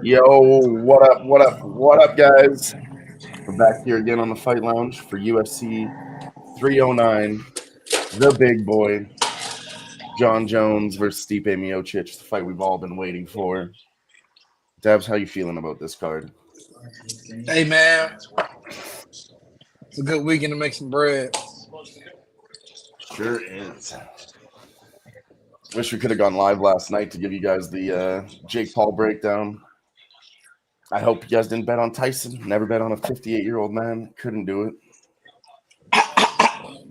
Yo, what up? What up? What up, guys? We're back here again on the Fight Lounge for UFC 309. The big boy, John Jones versus Stipe Miocic, the fight we've all been waiting for. Dabs, how you feeling about this card? Hey man, it's a good weekend to make some bread. Sure is. Wish we could have gone live last night to give you guys the Jake Paul breakdown. I hope you guys didn't bet on Tyson. Never bet on a 58-year-old man. Couldn't do it.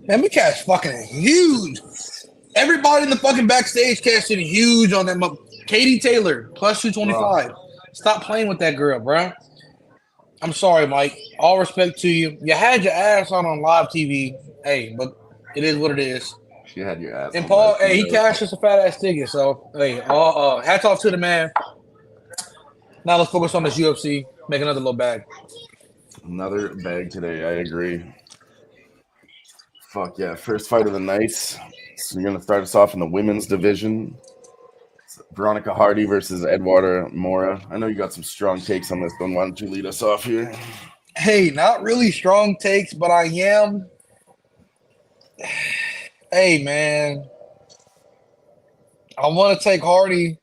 Man, we cashed fucking huge. Everybody in the fucking backstage cashed in huge on that. Katie Taylor plus 225. Stop playing with that girl, bro. I'm sorry, Mike. All respect to you. You had your ass on live TV. Hey, but it is what it is. You had your ass And on live Paul, hey, he TV. cashed us a fat ass ticket. So hey, hats off to the man. Now let's focus on this UFC. Make another little bag. Another bag today. I agree. Fuck yeah. First fight of the night. So you're going to start us off in the women's division. It's Veronica Hardy versus Eduarda Mora. I know you got some strong takes on this one. Why don't you lead us off here? Hey, not really strong takes, but I am. Hey, man. I want to take Hardy,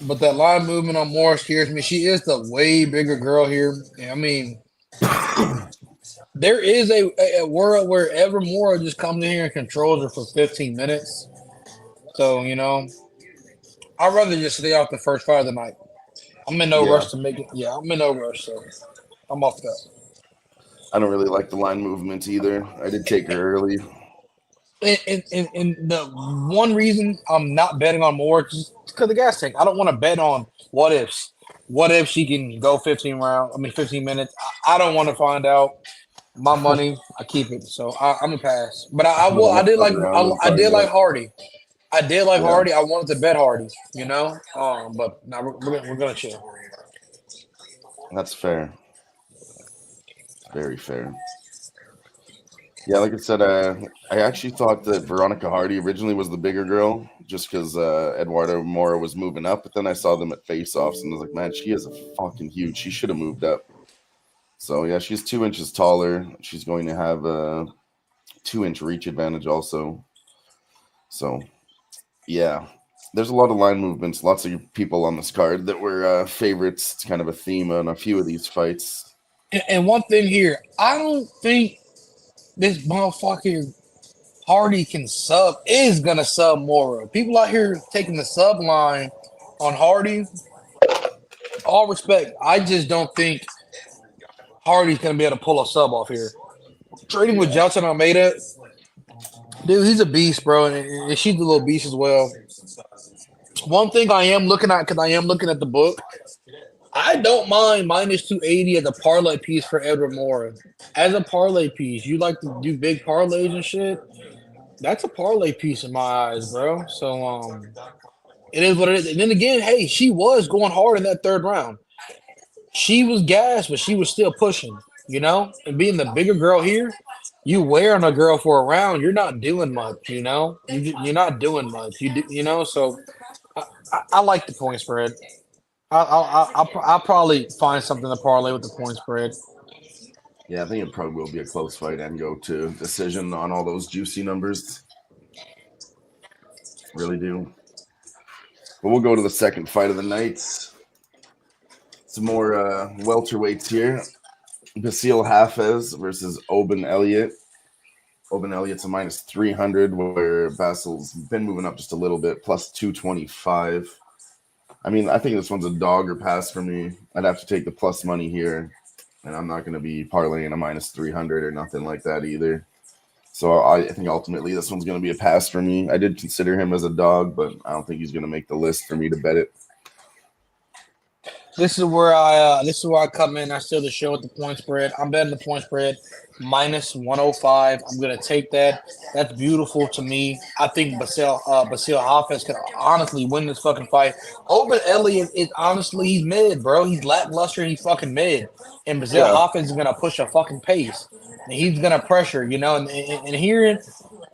but that line movement on Moore scares me. She is the way bigger girl here. I mean, there is a world where Ever Moore just comes in here and controls her for 15 minutes. So, I'd rather just stay off the first fight of the night. I'm in no Yeah. rush to make it. Yeah, I'm in no rush, so I'm off that. I don't really like the line movement either. I did take her early. And the one reason I'm not betting on Moore is because of the gas tank. I don't want to bet on what ifs. What if she can go 15 minutes? I don't want to find out. My money, I keep it. So I'm gonna pass. But I will. I did like. I did like Hardy. I did like Yeah, Hardy. I wanted to bet Hardy. But now we're gonna chill. that's fair. Very fair. Yeah, like I said, I actually thought that Veronica Hardy originally was the bigger girl, just because Eduardo Mora was moving up. But then I saw them at face-offs, and I was like, man, she is a fucking huge. She should have moved up. So yeah, she's 2 inches taller. She's going to have a 2 inch reach advantage also. So yeah, there's a lot of line movements. Lots of people on this card that were favorites. It's kind of a theme on a few of these fights. And one thing here, I don't think this motherfucker Hardy is gonna sub Mora. People out here taking the sub line on Hardy. All respect, I just don't think Hardy's gonna be able to pull a sub off here. Trading with Johnson Almeida, dude, he's a beast, bro, and she's a little beast as well. One thing I am looking at, because I am looking at the book, I don't mind minus 280 as a parlay piece for Edward Moore. As a parlay piece, you like to do big parlays and shit. That's a parlay piece in my eyes, bro. So it is what it is. And then again, hey, she was going hard in that third round. She was gassed, but she was still pushing, And being the bigger girl here, you wearing a girl for a round, you're not doing much, You're not doing much, So I like the point spread. I'll probably find something to parlay with the point spread. Yeah, I think it probably will be a close fight and go to decision on all those juicy numbers. Really do. But we'll go to the second fight of the night. Some more welterweights here. Basile Hafez versus Oben Elliott. Oben Elliott's a minus 300, where Basile's been moving up just a little bit, plus 225. I mean, I think this one's a dog or pass for me. I'd have to take the plus money here, and I'm not going to be parlaying a minus 300 or nothing like that either. So I think ultimately this one's going to be a pass for me. I did consider him as a dog, but I don't think he's going to make the list for me to bet it. This is where I come in. I steal the show with the point spread. I'm betting the point spread minus 105. I'm gonna take that. That's beautiful to me. I think Basile Hafez can honestly win this fucking fight. Open Elliott is honestly, he's mid, bro. He's lackluster and he's fucking mid. And Basile Hafez is gonna push a fucking pace. And he's gonna pressure, And here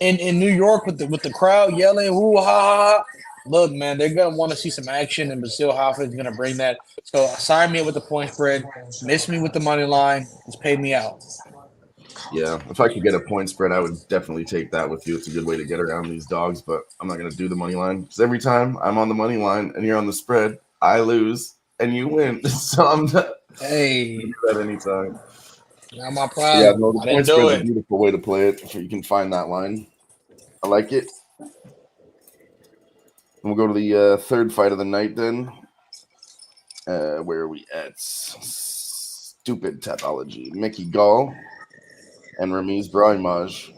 in New York with the crowd yelling, "Woo ha ha!" Look, man, they're gonna want to see some action, and Basil Hoffa is gonna bring that. So sign me up with the point spread, miss me with the money line, just pay me out. Yeah, if I could get a point spread, I would definitely take that with you. It's a good way to get around these dogs, but I'm not going to do the money line because every time I'm on the money line and you're on the spread, I lose and you win. So I'm not Hey, do that anytime. not my But yeah, problem. no, the I didn't point do spread's a it. beautiful way to play it if you can find that line. I like it. And we'll go to the third fight of the night then. Where are we at? Stupid Tapology. Mickey Gall and Ramiz Brahimaj.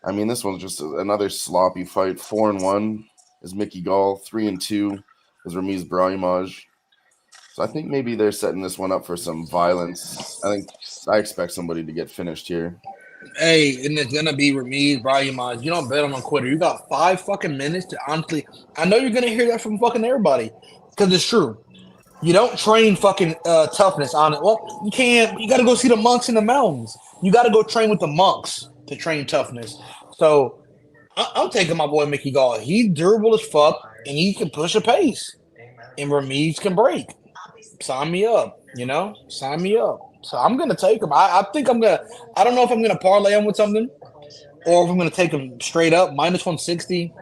I mean, this one's just another sloppy fight. 4-1 is Mickey Gall. 3-2 is Ramiz Brahimaj. So I think maybe they're setting this one up for some violence. I expect somebody to get finished here. Hey, and it's gonna be Ramiz Brahimaj. You don't bet on a quitter. You got 5 fucking minutes to honestly. I know you're gonna hear that from fucking everybody because it's true. You don't train fucking toughness on it. Well, you can't. You got to go see the monks in the mountains. You got to go train with the monks to train toughness. So I'm taking my boy Mickey Gall. He's durable as fuck, and he can push a pace. And Ramiz can break. Sign me up. Sign me up. So I'm gonna take him. I think I'm gonna. I don't know if I'm gonna parlay him with something, or if I'm gonna take him straight up minus 160.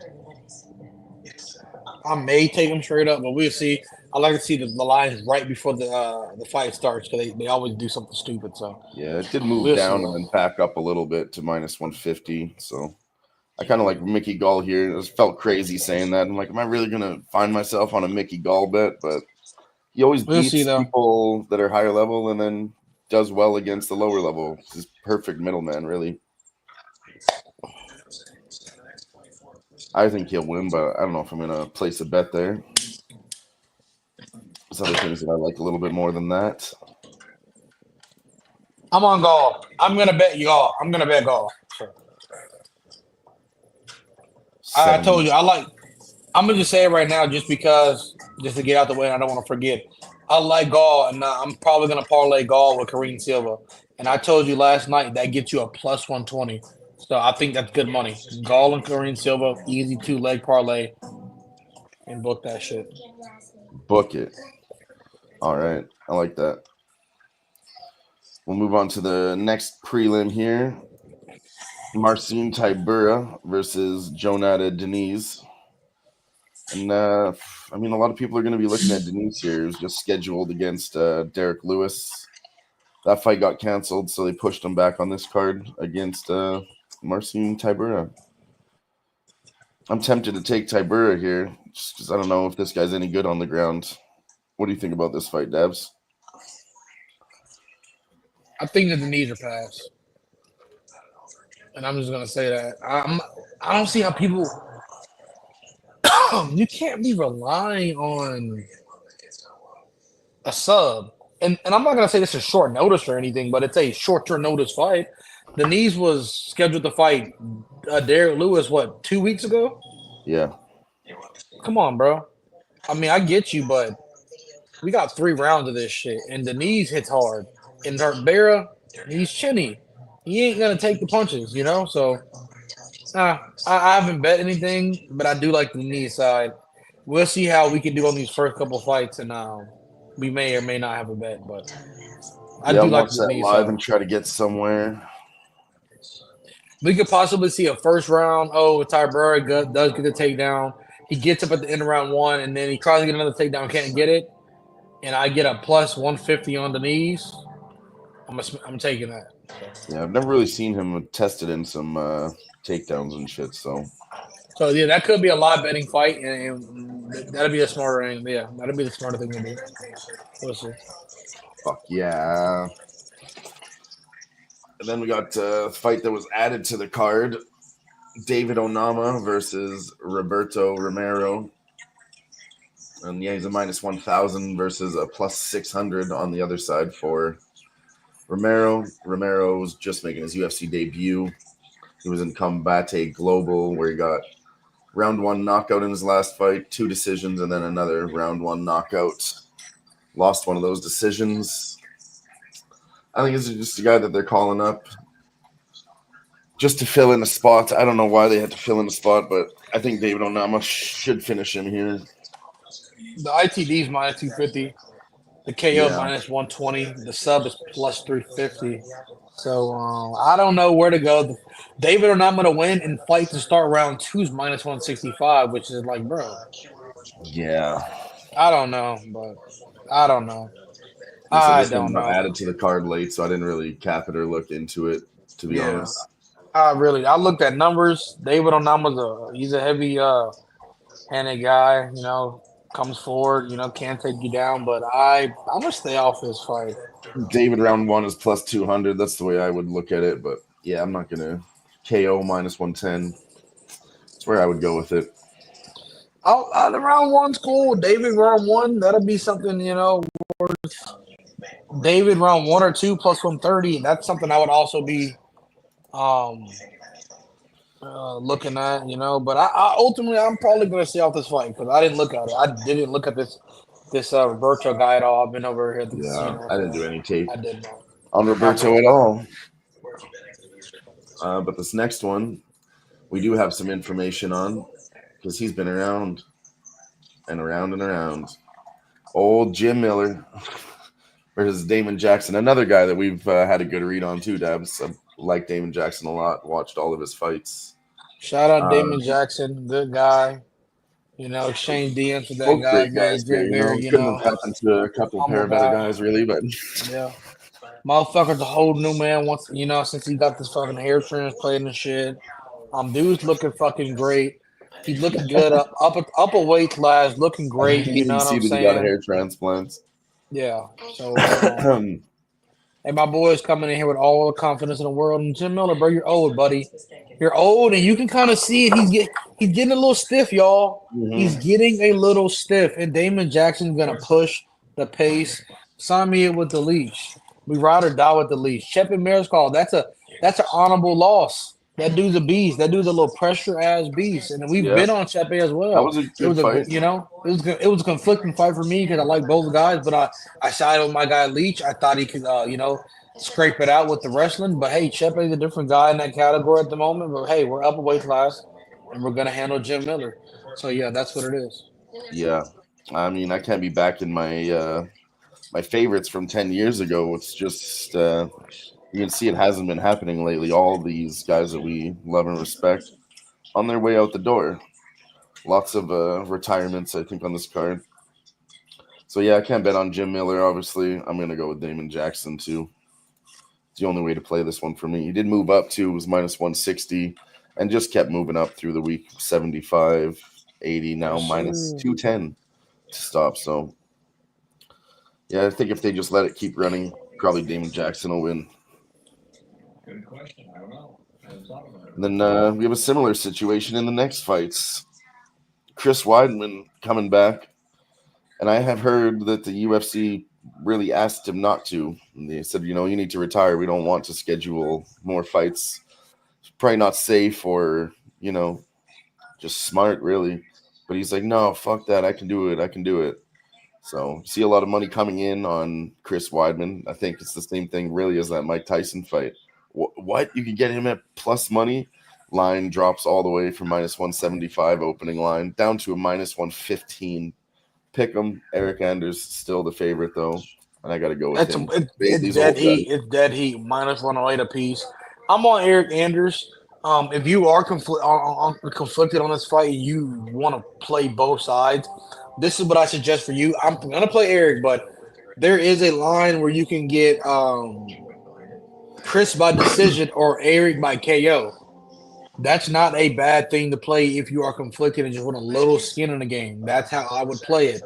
I may take him straight up, but we'll see. I like to see the lines right before the fight starts because they always do something stupid. So Yeah, it did move we'll see. down and then back up a little bit to minus 150. So I kind of like Mickey Gall here. It felt crazy saying that. I'm like, am I really going to find myself on a Mickey Gall bet? But he always We'll see beats though. people that are higher level and then does well against the lower level. He's perfect middleman, really. I think he'll win, but I don't know if I'm going to place a bet there. There's other things that I like a little bit more than that. I'm on Gall. I'm gonna bet you all. I'm gonna bet Gall. So, I told 70. you I like. I'm gonna just say it right now, just to get out the way, and I don't want to forget. I like Gall, and I'm probably gonna parlay Gall with Kareem Silva. And I told you last night that gets you a plus 120. So I think that's good money. Gall and Kareem Silva, easy 2 leg parlay, and book that shit. Book it. All right. I like that. We'll move on to the next prelim here. Marcin Tybura versus Jonata Denise. And I mean, a lot of people are going to be looking at Denise here, who's just scheduled against Derek Lewis. That fight got canceled, so they pushed him back on this card against Marcin Tybura. I'm tempted to take Tybura here, just because I don't know if this guy's any good on the ground. What do you think about this fight, Dabs? I think that the knees are passed, and I'm just gonna say that. I don't see how people. You can't be relying on a sub. And I'm not gonna say this is short notice or anything, but it's a short term notice fight. The knees was scheduled to fight Derek Lewis 2 weeks ago. Yeah. Come on, bro. I mean, I get you, but we got 3 rounds of this shit, and the knees hits hard. And Beara, he's chinny. He ain't gonna take the punches. So I haven't bet anything, but I do like the knee side. We'll see how we can do on these first couple fights, and we may or may not have a bet, but I Yeah, do I'll like watch the that knee live side. and try to get somewhere. We could possibly see a first round. Oh, Ty Burr does get the takedown. He gets up at the end of round 1, and then he tries to get another takedown, can't get it, and I get a plus 150 on the knees. I'm taking that. Yeah, I've never really seen him tested in some takedowns and shit, so. So yeah, that could be a live betting fight, and that'd be a smarter thing. Yeah, that'd be the smarter thing to do. We'll see. Fuck yeah. And then we got a fight that was added to the card. David Onama versus Roberto Romero. And yeah, he's a minus 1,000 versus a plus 600 on the other side for Romero. Romero was just making his UFC debut. He was in Combate Global, where he got round 1 knockout in his last fight, 2 decisions, and then another round 1 knockout. Lost one of those decisions. I think this is just a guy that they're calling up. just to fill in a spot. I don't know why they had to fill in a spot, but I think David Onama should finish him here. The ITD is minus 250. The KO Yeah, minus 120. The sub is plus 350. So I don't know where to go. David or not going to win and fight to start round two's minus 165, which is like, bro, yeah. I don't know, but I don't know. Listen, I this one don't got know. added to the card late, so I didn't really cap it or look into it, to be Yeah, honest. I looked at numbers. David Onama's he's a heavy handed guy. Comes forward. Can't take you down. But I'm gonna stay off this fight. David round one is plus 200. That's the way I would look at it. But yeah, I'm not going to KO minus 110. That's where I would go with it. The round one's cool. David round one, that'll be something. David round one or two plus 130. That's something I would also be um looking at. But I ultimately I'm probably gonna stay off this fight because I didn't look at it. I didn't look at this Roberto guy at all. I've been over here. Yeah, I didn't do any tape I did not. on I'm Roberto at all. But this next one, we do have some information on because he's been around and around and around. Old Jim Miller versus Damon Jackson, another guy that we've had a good read on too, Dabs. I like Damon Jackson a lot, watched all of his fights. Shout out Uh, Damon Jackson, good guy. Exchange DMs with that both guy, great man. guys here, Jim Miller, couldn't have happened to a couple pair humble of better guy. guys, really, but Yeah. Motherfucker's a whole new man once since he got this fucking hair transplant and shit. Dude's looking fucking great. He's looking good up a weight class, looking I great. didn't You know even what see I'm that he got a saying? hair transplant. Yeah. So, and my boy's coming in here with all the confidence in the world. And Jim Miller, bro, you're old, buddy. You're old, and you can kind of see it. He's getting a little stiff, y'all. He's Mhm. getting a little stiff, and Damon Jackson's gonna push the pace. Sign me in with the leash. We ride or die with the leash. Shepard Mariscal, that's an honorable loss. That dude's a beast. That dude's a little pressure ass beast, and we've Yeah, been on Shepard as that well. was a It good was fight. it was a conflicting fight for me because I like both guys, but I sided with my guy Leach. I thought he could scrape it out with the wrestling, but hey, Shepard is a different guy in that category at the moment. But hey, we're up a weight class, and we're gonna handle Jim Miller. So yeah, that's what it is. Yeah, I mean, I can't be back in my favorites from 10 years ago. It's just you can see it hasn't been happening lately. All these guys that we love and respect on their way out the door. Lots of retirements, I think, on this card. So yeah, I can't bet on Jim Miller. Obviously, I'm gonna go with Damon Jackson too. It's the only way to play this one for me. He did move up too. It was minus 160 and just kept moving up through the week. 75, 80, now Yes, minus sir. 210 to stop. So yeah, I think if they just let it keep running, probably Damon Jackson will win. And then we have a similar situation in the next fights. Chris Weidman coming back, and I have heard that the UFC really asked him not to. And they said, you need to retire. We don't want to schedule more fights. It's probably not safe or, just smart, really. But he's like, no, fuck that. I can do it. I can do it. So see a lot of money coming in on Chris Weidman. I think it's the same thing, really, as that Mike Tyson fight. What? You can get him at plus money? Line drops all the way from minus 175 opening line down to a minus 115. Pick him. Eric Anders still the favorite, though. And I got to go with him. It's These dead old heat. guys. It's dead heat. Minus 108 apiece. I'm on Eric Anders. If you are conflicted on this fight, and you want to play both sides. This is what I suggest for you. I'm gonna play Eric, but there is a line where you can get Chris by decision or Eric by KO. That's not a bad thing to play if you are conflicted and just want a little skin in the game. That's how I would play it.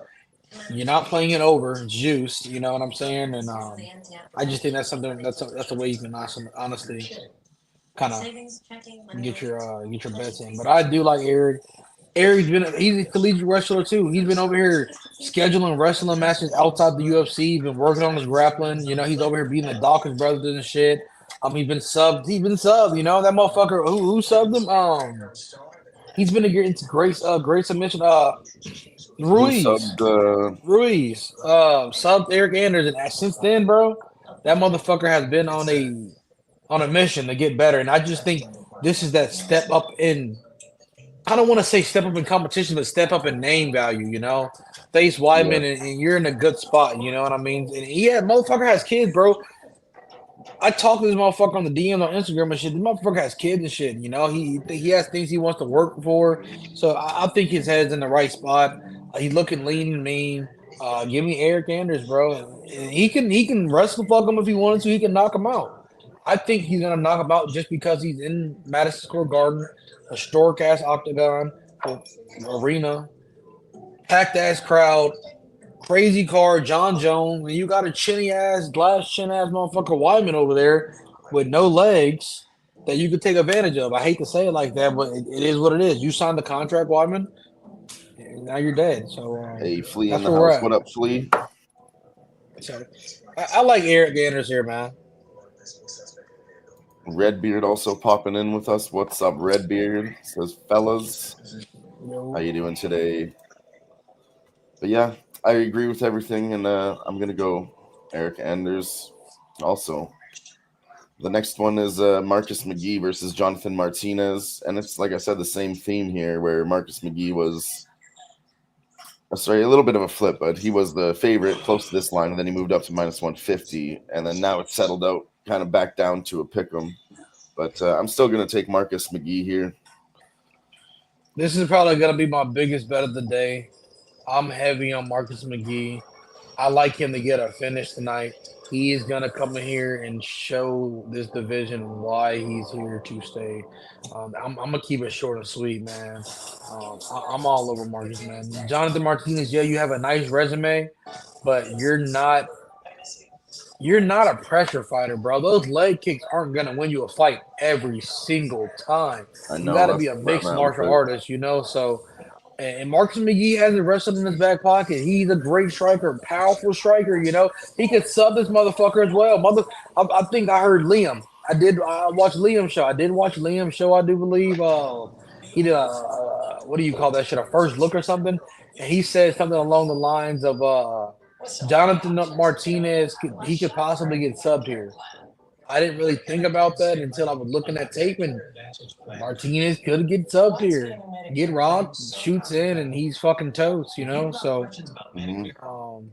You're not playing it over. It's juice. You know what I'm saying? And I just think that's something that's a way you can honestly kind of get your bets in. But I do like Eric. He's a collegiate wrestler too. He's been over here scheduling wrestling matches outside the UFC. He's been working on his grappling. He's over here beating the Dawkins brothers and shit. He's been subbed. He's been subbed. That motherfucker who subbed him. He's been a great submission. Who Ruiz. subbed? Subbed Eric Anders, and since then, bro, that motherfucker has been on a mission to get better. And I just think This is that step up in. I don't want to say step up in competition, but step up in name value. Face Yeah. Wyman, and you're in a good spot. You know what I mean? And yeah, motherfucker has kids, bro. I talk to this motherfucker on the DMs on Instagram and shit. This motherfucker has kids and shit. He has things he wants to work for. So I think his head's in the right spot. He's looking lean and mean. Give me Eric Anders, bro. And he can wrestle fuck him if he wanted to. He can knock him out. I think he's gonna knock him out just because he's in Madison Square Garden, a historic ass octagon, arena, packed ass crowd. Crazy card, John Jones, and you got a glass chin ass motherfucker Wyman over there with no legs that you could take advantage of. I hate to say it like that, but it is what it is. You signed the contract, Wyman, and now you're dead. So Hey, Flea in that's the where we're house. at. What up, Flea? So I like Eric Anders here, man. Redbeard also popping in with us. What's up, Redbeard? Says, fellas, You how know, you doing today? But yeah, I agree with everything, and I'm gonna go Eric Anders. Also, the next one is Marcus McGee versus Jonathan Martinez, and it's like I said, the same theme here, where Marcus McGee was sorry, a little bit of a flip, but he was the favorite close to this line, and then he moved up to minus 150, and then now it's settled out, kind of back down to a pick 'em. But I'm still gonna take Marcus McGee here. this is probably gonna be my biggest bet of the day. I'm heavy on Marcus McGee. I like him to get a finish tonight. He is gonna come in here and show this division why he's here to stay. I'm gonna keep it short and sweet, man. I'm all over Marcus, man. Jonathan Martinez, yeah, you have a nice resume, but you're not a pressure fighter, bro. Those leg kicks aren't gonna win you a fight every single time. I You know got to that's be a where I'm mixed at with martial it. artist, So and Marcus McGee has the wrestling in his back pocket. He's a great striker, powerful striker. He could sub this motherfucker as well. I think I heard Liam. I watched Liam's show. I did watch Liam's show. I do believe. He did what do you call that shit? A first look or something. And he said something along the lines of Jonathan Martinez. He could possibly get subbed here. I didn't really think about that until I was looking at tape, and Martinez could get subbed here. Get rocked, shoots in, and he's fucking toast. So, Hmm. um,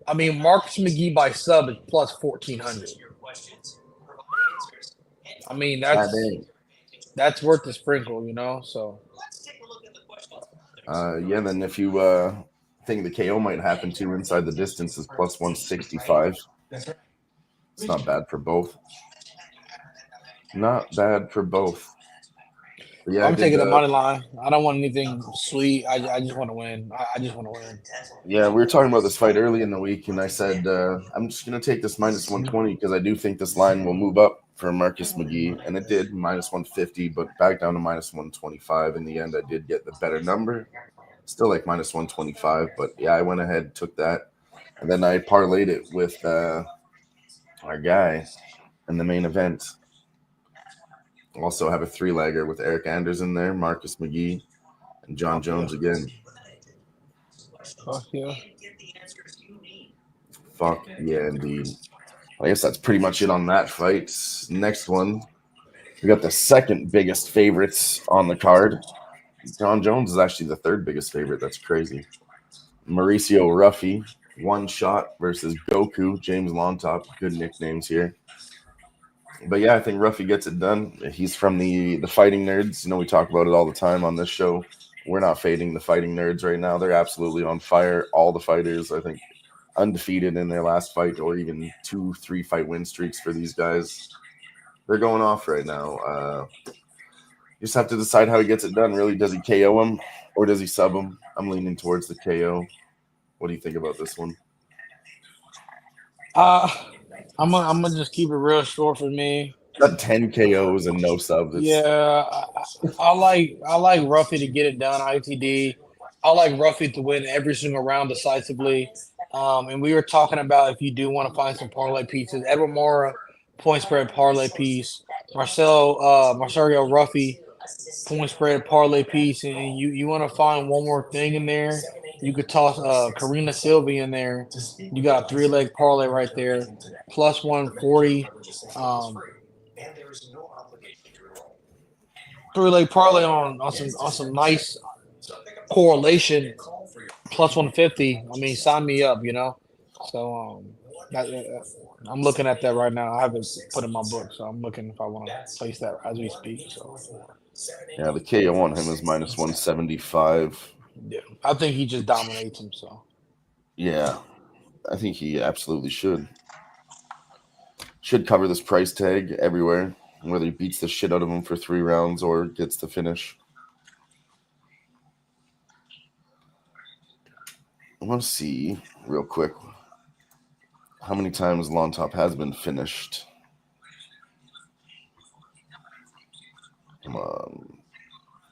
I mean, Marcus McGee by sub is plus 1,400. I mean, God that's dang. that's worth the sprinkle. So, Yeah, then if you think the KO might happen to inside the distance is plus 165. It's not bad for both. Not bad for both. But yeah, I I'm did. taking the money line. I don't want anything sweet. I just want to win. I just want to win. Yeah, we were talking about this fight early in the week, and I said I'm just going to take this minus 120 because I do think this line will move up for Marcus McGee, and it did minus 150, but back down to minus 125. In the end, I did get the better number. Still like minus 125, but yeah, I went ahead, took that, and then I parlayed it with our guy in the main event. Also have a three-legger with Eric Anders in there, Marcus McGee, and John Fuck yeah. Jones again. Fuck yeah. Fuck yeah, indeed. I guess that's pretty much it on that fight. Next one, we got the second biggest favorites on the card. John Jones is actually the third biggest favorite. That's crazy. Mauricio Ruffy, one shot versus Goku, James Longtop. Good nicknames here. But yeah, I think Ruffy gets it done. He's from the fighting nerds. We talk about it all the time on this show. We're not fading the fighting nerds right now. They're absolutely on fire. All the fighters, I think, undefeated in their last fight, or even 2-3 fight win streaks for these guys. They're going off right now. You just have to decide how he gets it done. Really, does he KO him or does he sub him? I'm leaning towards the KO. What do you think about this one? Uh, I'm gonna just keep it real short for me. Got 10 KOs and no subs. Yeah, I like Ruffy to get it done. ITD. I like Ruffy to win every single round decisively. And we were talking about if you do want to find some parlay pieces, Edward Mora point spread parlay piece, Marcelo Ruffy point spread parlay piece, and you want to find one more thing in there. You could toss Karina Sylvie in there. You got a three-leg parlay right there, plus 140. Um, three-leg parlay on some nice correlation plus 150. I mean, sign me up, you know. So I'm looking at that right now. I haven't put in my book, so I'm looking if I want to place that as we speak. So Yeah, the KO on him is minus 175. yeah, I think he just dominates him. So Yeah, I think he absolutely should. Should cover this price tag everywhere, whether he beats the shit out of him for 3 rounds or gets the finish. I want to see real quick how many times Long Top has been finished. Come on.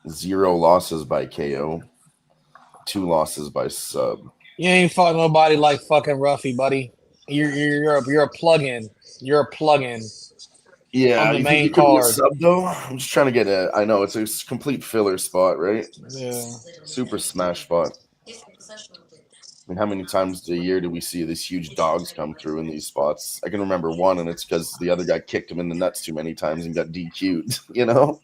0 losses by KO, 2 losses by sub. you ain't fought nobody like fucking Ruffy, buddy. You're a plug-in. You're a plug-in on Yeah, the you think main you could be a card. sub though? I'm just trying to get a. I know it's a complete filler spot, right? Yeah. Super smash spot. I mean, how many times a year do we see these huge dogs come through in these spots? I can remember one, and it's because the other guy kicked him in the nuts too many times and got DQ'd. You know?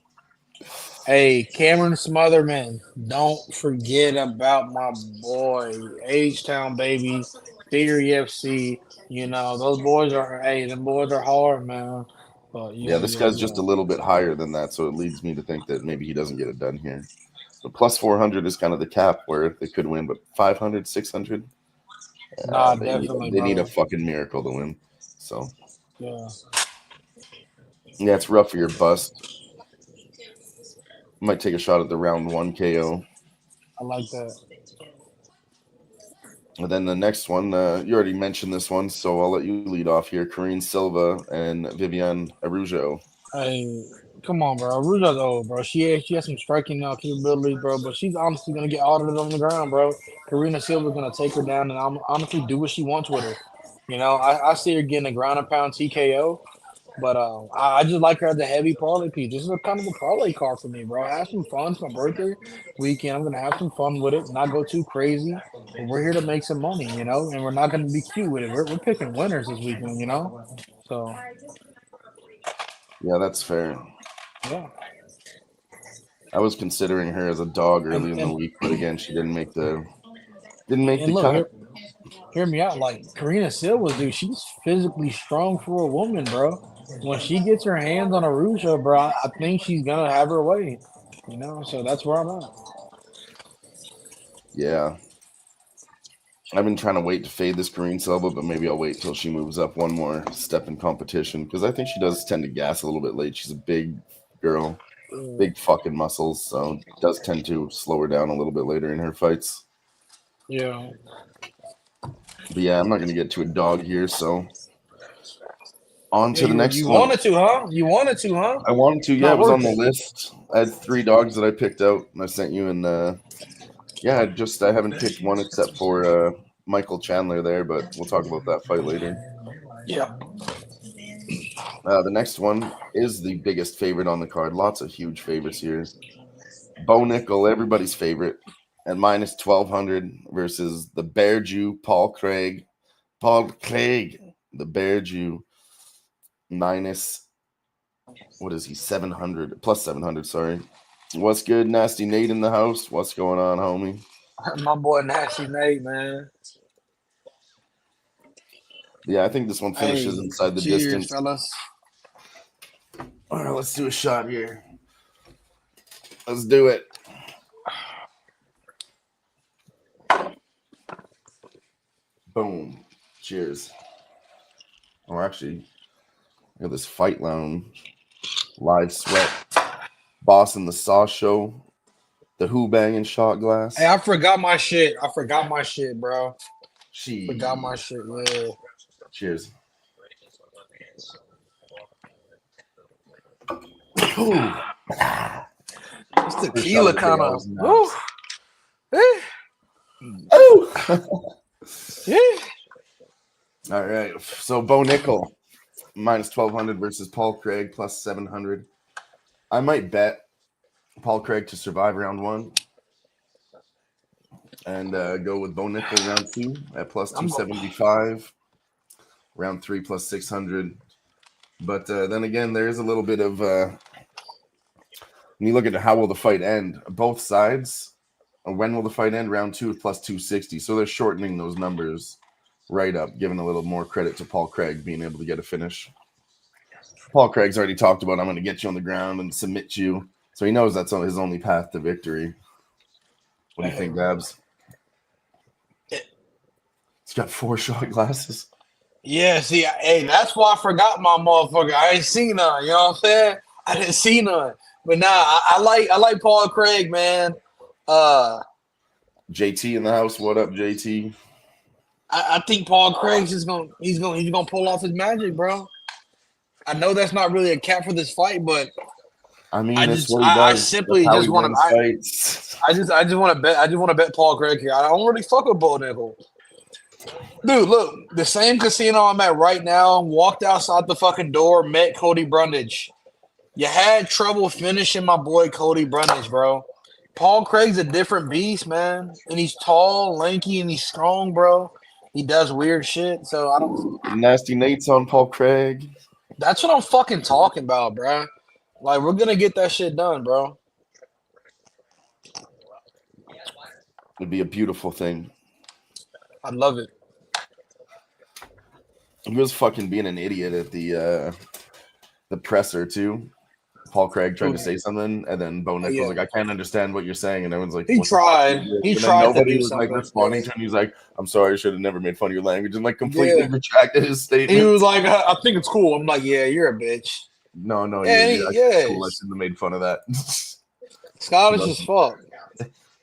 Hey, Cameron Smotherman, don't forget about my boy, H-Town baby, Theater EFC. You know, those boys are, hey, them boys are hard, man. But Yeah, yeah, this yeah, guy's just yeah. a little bit higher than that, so it leads me to think that maybe he doesn't get it done here. The plus 400 is kind of the cap where they could win, but 500, 600, Nah, they definitely, need a brother. fucking miracle to win. So Yeah, yeah, it's rough for your bust. Might take a shot at the round 1 KO. I like that. And then the next one, you already mentioned this one, so I'll let you lead off here. Karine Silva and Vivian Araujo. Hey, come on, bro. Ruja's old, bro. She has some striking capabilities, bro, but she's honestly gonna get audited on the ground, bro. Karina Silva's gonna take her down and honestly do what she wants with her. You know, I see her getting a ground and pound TKO. But I just like her as a heavy parlay piece. This is a kind of a parlay card for me, bro. Have some fun. It's my birthday weekend. I'm gonna have some fun with it. Not go too crazy. But we're here to make some money, you know, and we're not gonna be cute with it. We're picking winners this weekend, you know. So Yeah, that's fair. yeah, I was considering her as a dog and early in the and week, but again, she didn't make and the look, cut. hear me out. Like Karina Silva, dude, she's physically strong for a woman, bro. When she gets her hands on Arusha, bro, I think she's gonna have her way. You know, so that's where I'm at. Yeah, I've been trying to wait to fade this Karine Silva, but maybe I'll wait till she moves up one more step in competition because I think she does tend to gas a little bit late. She's a big girl, big fucking muscles, so does tend to slow her down a little bit later in her fights. Yeah. But yeah, I'm not going to get to a dog here, so on Yeah, to the next you one. wanted to, huh? You wanted to, huh? I wanted to, yeah, it Not was on worth the it. list. I had 3 dogs that I picked out, and I sent you, and yeah, I haven't picked one except for Michael Chandler there, but we'll talk about that fight later. Yeah. The next one is the biggest favorite on the card. Lots of huge favorites here. Bo Nickel, everybody's favorite, at minus 1,200 versus the Bear Jew, Paul Craig. Paul Craig, the Bear Jew, minus, what is he, 700, plus 700, sorry. What's good, Nasty Nate in the house? What's going on, homie? My boy Nasty Nate, man. Yeah, I think this one finishes Hey, inside the cheers, distance. fellas. All right, let's do a shot here. Let's do it. Boom. Cheers. Oh, actually, I got this Fight Lounge, Live Sweat, Boss in the Sauce Show, the Who-Bangin shot glass. Hey, I forgot my shit. I forgot my shit, bro. She. Forgot my shit. Yeah. Cheers. Ooh. It's First shot of tequila the day. kind I of. was Woo. nuts. Eh. Oh. Yeah. All right. So Bo Nickel, minus 1,200 versus Paul Craig, plus 700. I might bet Paul Craig to survive round 1 and go with Bo Nickel round 2 at plus 275. Round 3 plus 600. But then again, there is a little bit of When you look at how will the fight end, both sides, when will the fight end? Round 2 plus 260. So they're shortening those numbers right up, giving a little more credit to Paul Craig being able to get a finish. Paul Craig's already talked about, I'm going to get you on the ground and submit you. So he knows that's his only path to victory. What do you think, Babs? He's got 4 shot glasses. Yeah, see, hey, that's why I forgot my motherfucker. I ain't seen none. You know what I'm saying? I didn't see none. But nah, I like Paul Craig, man. JT in the house. What up, JT? I think Paul Craig's just gonna pull off his magic, bro. I know that's not really a cap for this fight, but I mean, I that's just what he does. I simply That's how just he want wins to fights. I just want to bet Paul Craig here. I don't really fuck with Bull Nickel. Dude, look, the same casino I'm at right now, walked outside the fucking door, met Cody Brundage. You had trouble finishing my boy Cody Brundage, bro. Paul Craig's a different beast, man. And he's tall, lanky, and he's strong, bro. He does weird shit. So I don't. Nasty Nate's on Paul Craig. That's what I'm fucking talking about, bro. Like, we're going to get that shit done, bro. It'd be a beautiful thing. I love it. He was fucking being an idiot at the presser too. Paul Craig tried to say something, and then Bo Nichols like, "I can't understand what you're saying," and everyone's like, he tried. He tried nobody to do was something. like responding to him. He's like, "I'm sorry, I should have never made fun of your language," and like completely retracted his statement. He was like, "I think it's cool." I'm like, "Yeah, you're a bitch." No, Yeah, I shouldn't have made fun of that. Scottish as fuck.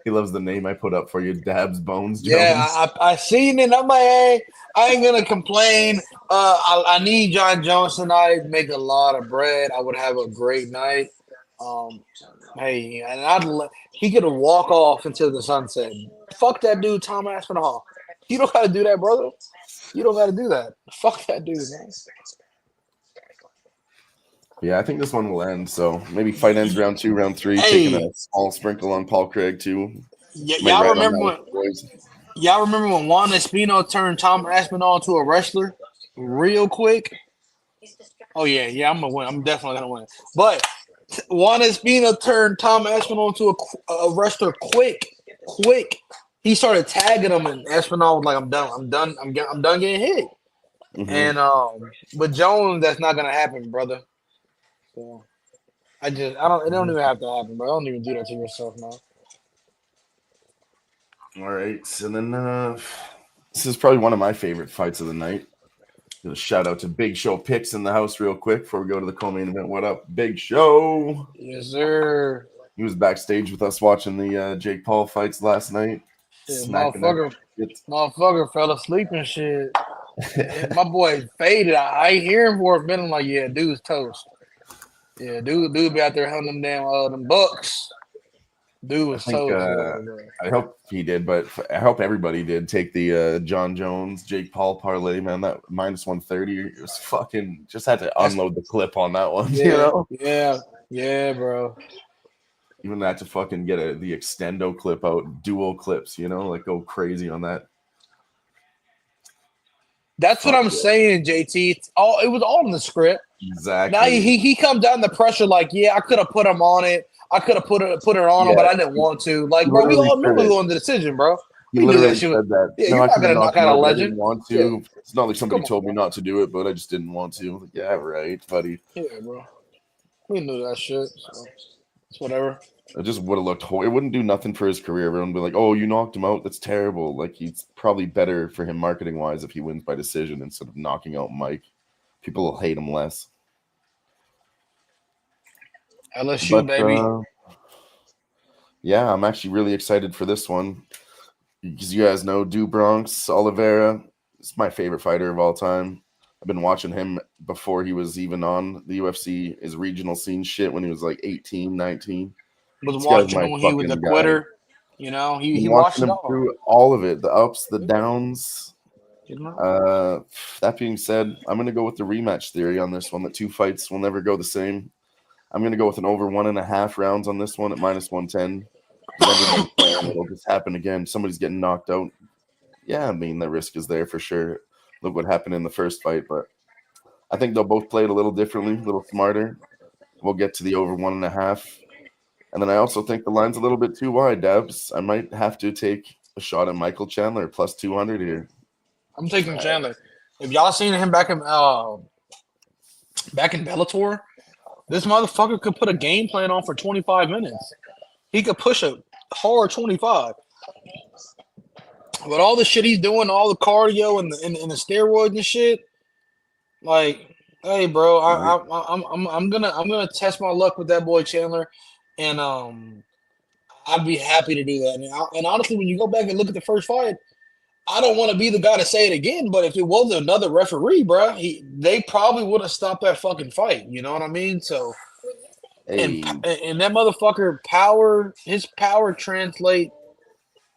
He loves the name I put up for you, Dabs Bones Jones. Yeah, I seen it. I'm like, hey, I ain't gonna complain. I need John Jones tonight. Make a lot of bread. I would have a great night. Hey, and he could walk off into the sunset. Fuck that dude, Tom Aspinall. You don't gotta do that, brother. You don't gotta do that. Fuck that dude, man. Yeah, I think this one will end. So maybe fight ends round 2, round 3, taking a small sprinkle on Paul Craig too. Y'all remember when Juan Espino turned Tom Aspinall into a wrestler real quick? Oh yeah, I'm gonna win. I'm definitely gonna win. But Juan Espino turned Tom Aspinall into a wrestler quick. He started tagging him, and Aspinall was like, "I'm done getting hit." Mm-hmm. And with Jones, that's not gonna happen, brother. So it don't even have to happen, bro. Don't even do that to yourself, man. All right, so then this is probably one of my favorite fights of the night. A shout out to Big Show Picks in the house real quick before we go to the co-main event. What up, Big Show? Yes, sir. He was backstage with us watching the Jake Paul fights last night. Yeah, motherfucker fell asleep and shit. My boy faded. I ain't hear him for a minute. I'm like, yeah, dude's toast. Yeah, dude be out there hunting them bucks. Dude was toast. I hope he did, but I hope everybody did take the John Jones, Jake Paul parlay, man. That minus 130, it was fucking, just had to unload the clip on that one, yeah, you know? Yeah, bro. Even had to fucking get the extendo clip out, dual clips, you know, like go crazy on that. That's what I'm saying, JT. It was all in the script. Exactly. Now he comes down the pressure like, yeah, I could have put him on it. I could have put it on him, but I didn't want to. Like, bro, we all knew we were on the decision, bro. He literally said that. Yeah, you're not gonna knock out a legend. I didn't want to. Yeah. It's not like somebody told me not to do it, but I just didn't want to. Like, yeah, right, buddy. Yeah, bro. We knew that shit. So it's whatever. It just would have looked. It wouldn't do nothing for his career. Everyone would be like, "Oh, you knocked him out. That's terrible." Like, he's probably better for him marketing wise if he wins by decision instead of knocking out Mike. People will hate him less. LSU, baby. Yeah, I'm actually really excited for this one because you guys know Bronx Oliveira is my favorite fighter of all time. I've been watching him before he was even on the UFC, his regional scene shit when he was like 18, 19. Was watching him when he was a quitter. You know, he watched him through all of it, the ups, the downs. That being said, I'm going to go with the rematch theory on this one. The 2 fights will never go the same. I'm going to go with an over 1.5 rounds on this one at minus 110. It'll just happen again. Somebody's getting knocked out. Yeah, I mean, the risk is there for sure. Look what happened in the first fight, but I think they'll both play it a little differently, a little smarter. We'll get to the over 1.5. And then I also think the line's a little bit too wide, Dabs. I might have to take a shot at Michael Chandler plus 200 here. I'm taking Chandler. If y'all seen him back in Bellator, this motherfucker could put a game plan on for 25 minutes. He could push a hard 25. But all the shit he's doing, all the cardio and the steroids and shit, like, hey, bro, I'm gonna test my luck with that boy Chandler, and I'd be happy to do that. And honestly, when you go back and look at the first fight, I don't want to be the guy to say it again, but if it was another referee, bro, they probably would have stopped that fucking fight. You know what I mean? So, Hey, and that motherfucker his power translate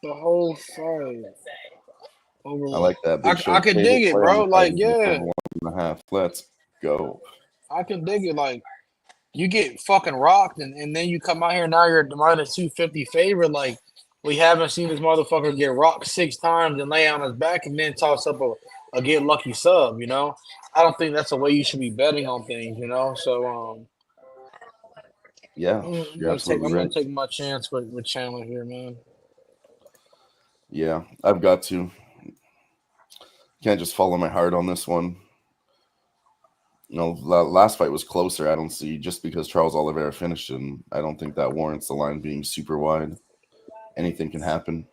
the whole fight. I like that. Big Show I can favorite dig it, play on bro. the Like, fight is yeah, 1.5. Let's go. I can dig it. Like, you get fucking rocked, and then you come out here now you're the minus 250 favorite. Like, we haven't seen this motherfucker get rocked 6 times and lay on his back and then toss up a get lucky sub. You know, I don't think that's the way you should be betting on things. You know, so Yeah, you're absolutely I'm gonna right. take my chance with Chandler here, man. Yeah, I've got to. Can't just follow my heart on this one. Last fight was closer. I don't see just because Charles Oliveira finished, and I don't think that warrants the line being super wide. Anything can happen.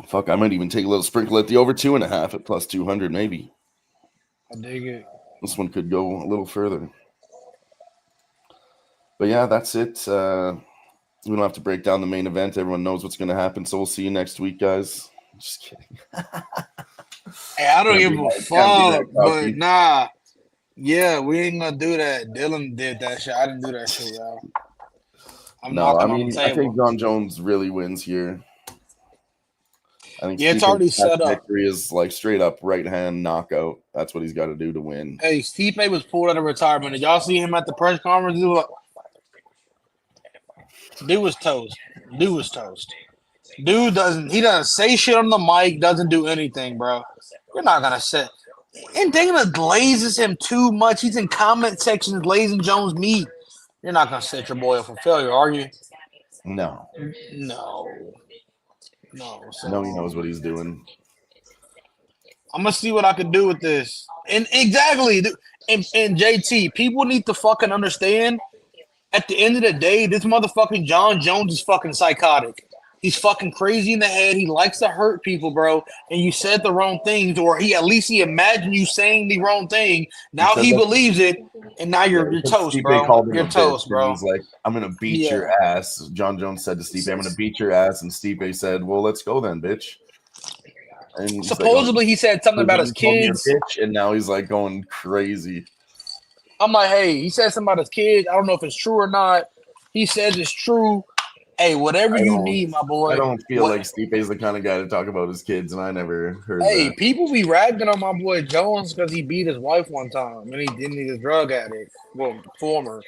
Fuck, I might even take a little sprinkle at the over 2.5 at plus 200, maybe. I dig it. This one could go a little further. But yeah, that's it. We don't have to break down the main event. Everyone knows what's going to happen. So we'll see you next week, guys. Just kidding. Hey, I don't give a fuck, but cocky. nah. Yeah, we ain't gonna do that. Dylan did that shit. I didn't do that shit, y'all. I'm No, I knocking on the mean, I think table. John Jones really wins here. I think Yeah, it's Stipe's already best set up. victory is like straight up right hand knockout. That's what he's got to do to win. Hey, Stipe was pulled out of retirement. Did y'all see him at the press conference? Dude was toast. Dude was toast. Dude doesn't say shit on the mic, doesn't do anything, bro. You're not gonna say. And Dana glazes him too much. He's in comment sections glazing Jones' meat. You're not gonna set your boy up for failure, are you? No, No. No. So no, he knows what he's doing. I'm gonna see what I can do with this. And exactly, and JT, people need to fucking understand. At the end of the day, this motherfucking John Jones is fucking psychotic. He's fucking crazy in the head. He likes to hurt people, bro. And you said the wrong things, or he imagined you saying the wrong thing. Now he believes it, and now you're toast, Stipe bro. called him You're a toast, bitch, and bro. he's like, "I'm gonna beat Yeah. your ass." John Jones said to Stipe, "I'm gonna beat your ass," and Stipe said, "Well, let's go then, bitch." And he's Supposedly, he said something about his "You called me a kids. bitch," and now he's like going crazy. I'm like, hey, he said something about his kids. I don't know if it's true or not. He says it's true. Hey, whatever you need, my boy. I don't feel like Stipe's the kind of guy to talk about his kids, and I never heard Hey, that. people be ragging on my boy Jones because he beat his wife one time and he didn't need a drug addict. Well, former.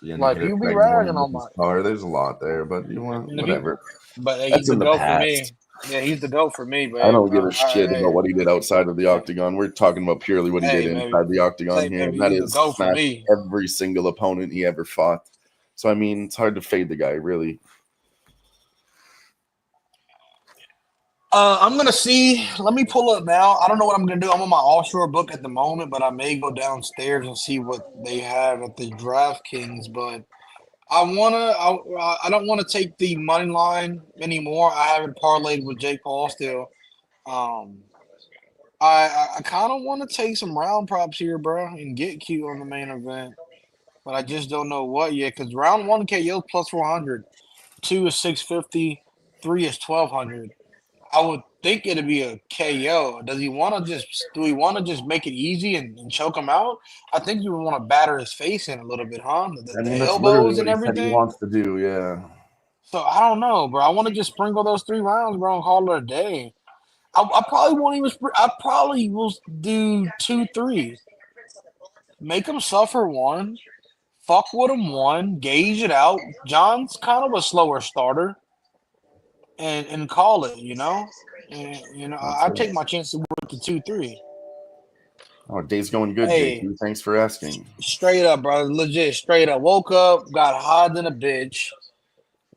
Yeah, Like, people be ragging on my. car. There's a lot there, but you want whatever. But hey, That's he's the in the GOAT for me. past. Yeah, he's the GOAT for me. But I don't give a shit about what he did outside of the octagon. We're talking about purely what he did inside the octagon here, and that is smash every single opponent he ever fought. So I mean, it's hard to fade the guy, really. I'm gonna see. Let me pull up now. I don't know what I'm gonna do. I'm on my offshore book at the moment, but I may go downstairs and see what they have at the DraftKings. But I don't wanna take the money line anymore. I haven't parlayed with Jake Paul still. Um, I kind of want to take some round props here, bro, and get cute on the main event, but I just don't know what yet. Because round one KO plus 400, 2 is 650, 3 is 1200. I would think it'd be a KO. Does he want to just? Do we want to just make it easy and choke him out? I think you would want to batter his face in a little bit, huh? The That's literally elbows what and he said he everything. wants to do. Yeah. So I don't know, bro. I want to just sprinkle those 3 rounds, bro, and call it a day. I probably won't even. I probably will do 2, 3. Make him suffer one. Fuck with him one. Gauge it out. John's kind of a slower starter, and call it. And, I take my chances with the 2, 3. Oh, day's going good, Hey, JT. Thanks for asking. straight up, bro. Legit, straight up. Woke up, got hot than a bitch.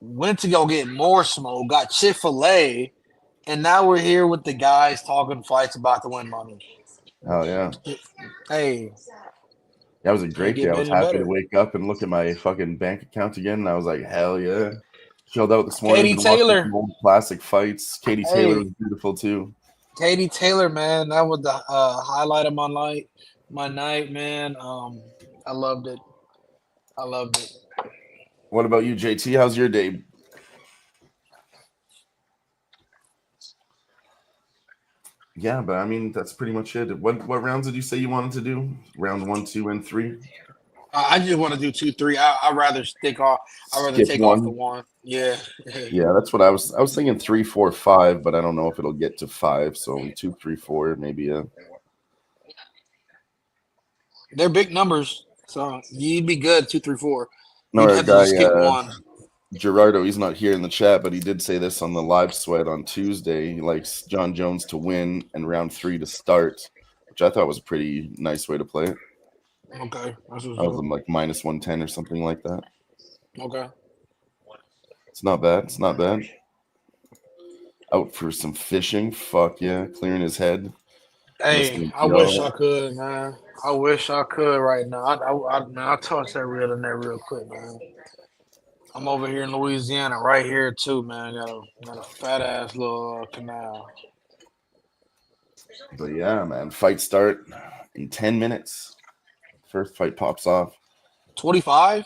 Went to go get more smoke. Got Chick-fil-A, and now we're here with the guys talking fights about to win money. Oh yeah. Hey, That was a can't great day. get I was better and happy to better. wake up and look at my fucking bank account again, and I was like, hell yeah. Chilled out this morning, Katie been watching some Taylor. old classic fights. Katie Taylor Hey, was beautiful too. Katie Taylor, man. That was the highlight of my night, man. I loved it. I loved it. What about you, JT? How's your day? Yeah, but I mean that's pretty much it. What rounds did you say you wanted to do? Round 1, 2, and 3? I just want to do 2, 3. I'd rather stick off. I'd rather Skip take off the one. one. Yeah. Yeah, that's what I was thinking 3, 4, 5, but I don't know if it'll get to 5. So 2, 3, 4, maybe. They're big numbers. So you'd be good, 2, 3, 4. No, You'd our have to guy just skip one. Gerardo, he's not here in the chat, but he did say this on the live sweat on Tuesday. He likes John Jones to win and round 3 to start, which I thought was a pretty nice way to play it. Okay. That's what's I was up. like minus 110 or something like that. Okay. It's not bad. It's not bad. Out for some fishing. Fuck yeah. Clearing his head. Hey, Listening I to wish y'all. I could, man. I wish I could right now. Man, I'll toss that reel in there real quick, man. I'm over here in Louisiana, right here too, man. Got a fat ass little canal. But yeah, man. Fight start in 10 minutes. First fight pops off. 25,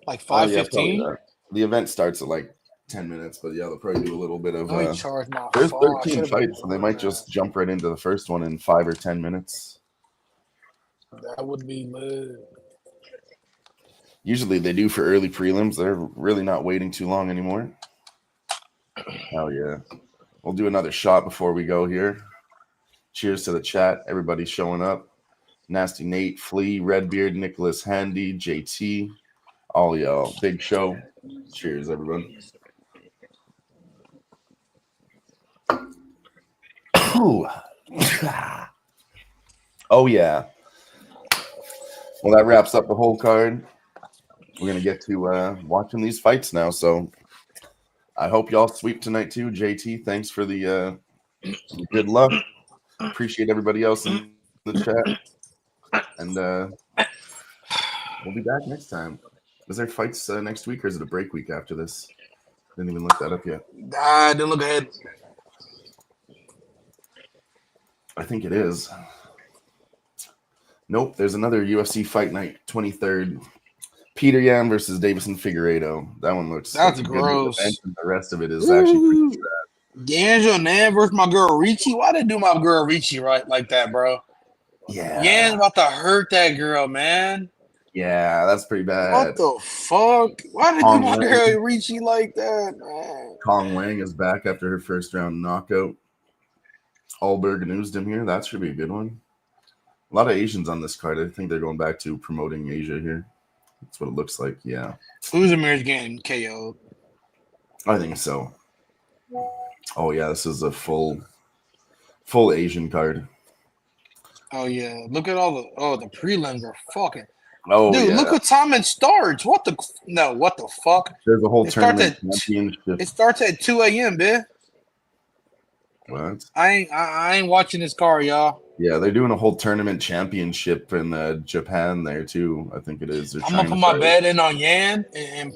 like Yeah, probably 5:15. that. The event starts at like 10 minutes, but yeah, they'll probably do a little bit of Let me charge my there's phone. I 13 should have been fights, so they doing might that. just jump right into the first one in 5 or 10 minutes. That would be lit. Usually they do for early prelims. They're really not waiting too long anymore. Hell yeah. We'll do another shot before we go here. Cheers to the chat. Everybody's showing up. Nasty Nate, Flea, Redbeard, Nicholas Handy, JT, all y'all. Big show. Cheers, everyone. Oh, yeah. Well, that wraps up the whole card. We're going to get to watching these fights now. So I hope y'all sweep tonight too. JT, thanks for the good luck. Appreciate everybody else in the chat. And we'll be back next time. Is there fights next week or is it a break week after this? Didn't even look that up yet. Didn't look ahead. I think it is. Nope, there's another UFC fight night, 23rd. Peter Yan versus Davison Figueiredo. That one looks like That's a good event, gross. and the rest of it is actually pretty Ooh. sad. D'Angelo Nan versus my girl Richie. Why they do my girl Richie right like that, bro? Yan's Yeah. about to hurt that girl, man. Yeah, that's pretty What bad. the fuck? Why did do Kong my Wang. girl Richie like that, man? Kong Wang is back after her first round knockout. Alberg and Uzdem here. That should be a good one. A lot of Asians on this card. I think they're going back to promoting Asia here. That's what it looks like. Yeah. Uzurmir's getting KO'd. I think so. Oh yeah, this is a full Asian card. Oh yeah, look at the prelims are fucking. Oh Dude, yeah. look what time it starts. What the fuck? There's a whole It starts tournament at championship. it starts at 2 a.m. bitch. What? I ain't watching this car, y'all. Yeah, they're doing a whole tournament championship in Japan there too. I think it is. Or I'm gonna China. put my Sorry. bet in on Yan, and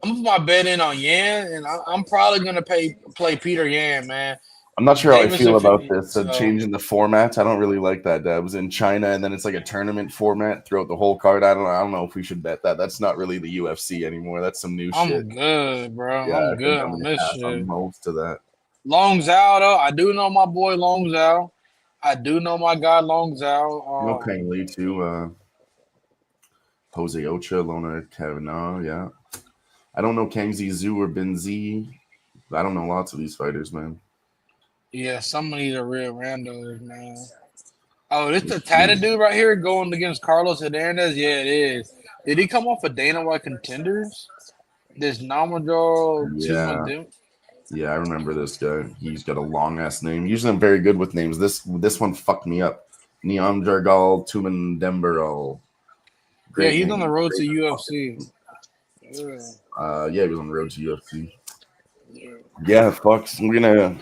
I'm gonna put my bet in on Yan, and I'm probably gonna play Peter Yan, man. I'm not sure how I feel about this. So Changing the format. I don't really like that. That was in China, and then it's like a tournament format throughout the whole card. I don't know if we should bet that. That's not really the UFC anymore. That's some new shit. I'm good, bro. Yeah, I'm I think good I'm on gonna this pass on shit. most of that. Long Zhao, though, I do know my boy Long Zhao. I do know my guy Long Zhao. No Kang Lee too. Jose Ocha, Lona Kavanaugh. Yeah, I don't know Kang Zhu or Ben Z. I don't know lots of these fighters, man. Yeah, some of these are real randos, man. Oh, this the tatted dude right here going against Carlos Hernandez? Yeah, it is. Did he come off of Dana White Contenders? This Namajo Yeah. Tumadum? Yeah, I remember this guy. He's got a long ass name. Usually I'm very good with names. This one fucked me up. Neon Jargal Tumen Demberall. Yeah, he's on name. the road to Great UFC. Yeah. Yeah, he was on the road to UFC. Yeah. Yeah, fucks. We're gonna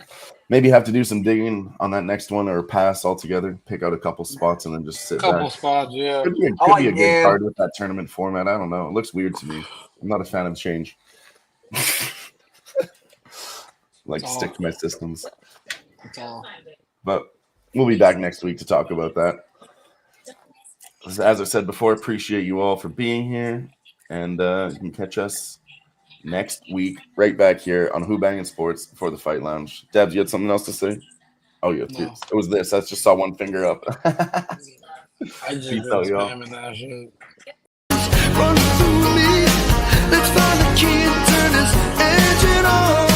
maybe have to do some digging on that next one or pass altogether. Pick out a couple spots and then just sit back. Couple spots, yeah. Could I be like a good Dan. card with that tournament format. I don't know. It looks weird to me. I'm not a fan of change. Like It's stick all. to my systems. It's all. But we'll be back next week to talk about that. As I said before, appreciate you all for being here. And you can catch us next week right back here on Who-Bangin Sports for the Fight Lounge. Debs, you had something else to say? Oh, yeah. No. It was this. I just saw one finger up. I just Peace been out, y'all. spamming that shit. Run through me. Let's find the key and turn this engine on.